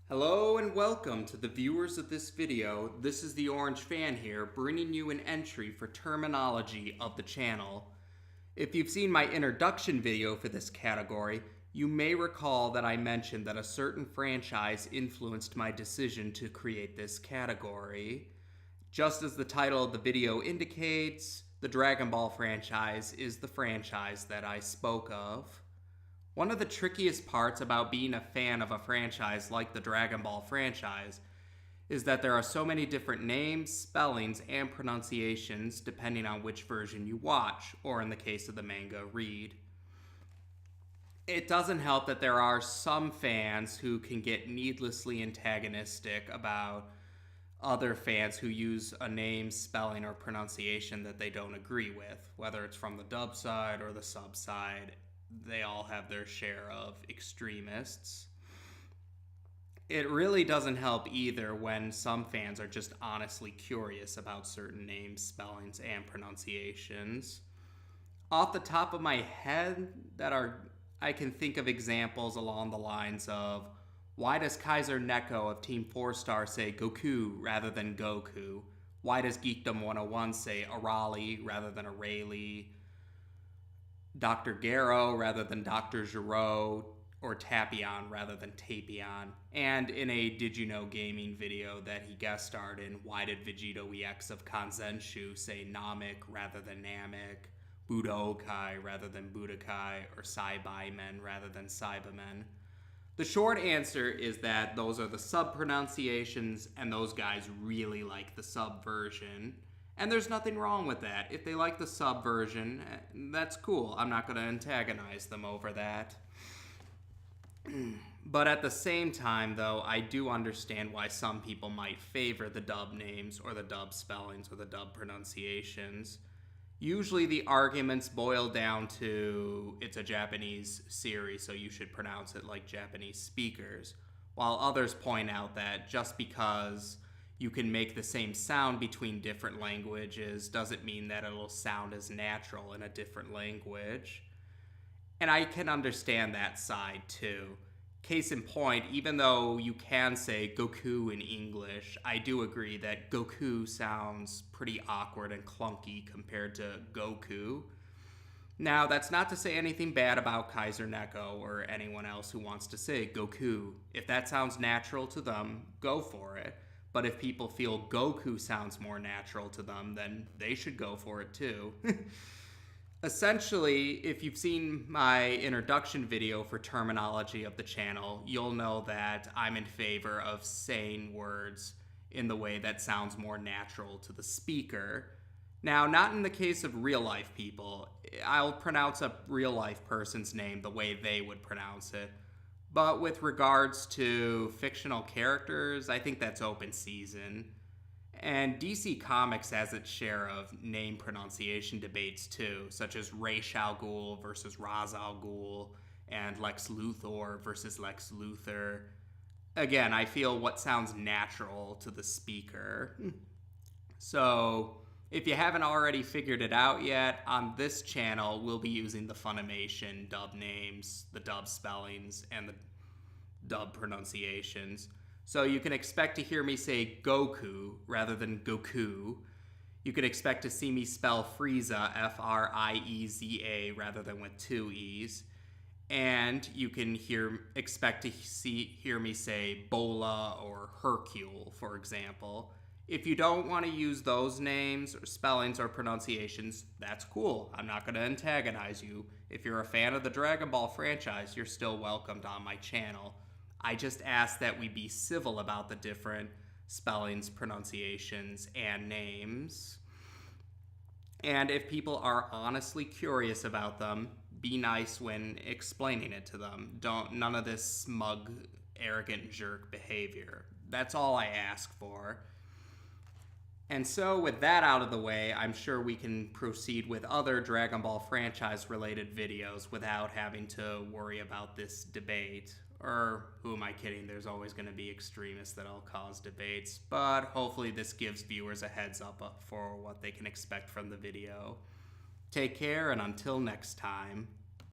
Hello and welcome to the viewers of this video. This is the Orange Fan here, bringing you an entry for terminology of the channel. If you've seen my introduction video for this category, you may recall that I mentioned that a certain franchise influenced my decision to create this category. Just as the title of the video indicates, the Dragon Ball franchise is the franchise that I spoke of. One of the trickiest parts about being a fan of a franchise like the Dragon Ball franchise is that there are so many different names, spellings, and pronunciations depending on which version you watch, or in the case of the manga, read. It doesn't help that there are some fans who can get needlessly antagonistic about other fans who use a name, spelling, or pronunciation that they don't agree with, whether it's from the dub side or the sub side. They all have their share of extremists. It really doesn't help either when some fans are just honestly curious about certain names, spellings, and pronunciations. Off the top of my head, I can think of examples along the lines of, why does Kaiser Neko of Team 4 Star say Goku rather than Goku? Why does Geekdom 101 say Arali rather than Arali? Dr. Garo rather than Dr. Giro, or Tapion rather than Tapion. And in a Did You Know Gaming video that he guest starred in, why did Vegito EX of Kanzenshu say Namek rather than Namek, Budokai rather than Budokai, or Saibaimen rather than Saibamen? The short answer is that those are the sub pronunciations, and those guys really like the sub version. And there's nothing wrong with that. If they like the sub version, that's cool. I'm not going to antagonize them over that. But at the same time, though, I do understand why some people might favor the dub names or the dub spellings or the dub pronunciations. Usually the arguments boil down to, it's a Japanese series, so you should pronounce it like Japanese speakers, while others point out that just because you can make the same sound between different languages doesn't mean that it'll sound as natural in a different language. And I can understand that side too. Case in point, even though you can say Goku in English, I do agree that Goku sounds pretty awkward and clunky compared to Goku. Now, that's not to say anything bad about Kaiser Neko or anyone else who wants to say Goku. If that sounds natural to them, go for it. But if people feel Goku sounds more natural to them, then they should go for it too. Essentially, if you've seen my introduction video for terminology of the channel, you'll know that I'm in favor of saying words in the way that sounds more natural to the speaker. Now, not in the case of real life people. I'll pronounce a real life person's name the way they would pronounce it. But with regards to fictional characters, I think that's open season. And DC Comics has its share of name pronunciation debates too, such as Ra's al Ghul versus Ra's al Ghul, and Lex Luthor versus Lex Luthor. Again, I feel what sounds natural to the speaker. So, if you haven't already figured it out yet, on this channel we'll be using the FUNimation Dub names, the dub spellings, and the dub pronunciations. So you can expect to hear me say Goku rather than Goku. You can expect to see me spell Frieza, F-R-I-E-Z-A, rather than with two E's. And you can expect to hear me say Bola or Hercule, for example. If you don't want to use those names or spellings or pronunciations, that's cool. I'm not going to antagonize you. If you're a fan of the Dragon Ball franchise, you're still welcomed on my channel. I just ask that we be civil about the different spellings, pronunciations, and names. And if people are honestly curious about them, be nice when explaining it to them. None of this smug, arrogant jerk behavior. That's all I ask for. And so with that out of the way, I'm sure we can proceed with other Dragon Ball franchise related videos without having to worry about this debate. Or who am I kidding? There's always going to be extremists that'll cause debates. But hopefully this gives viewers a heads up for what they can expect from the video. Take care, and until next time.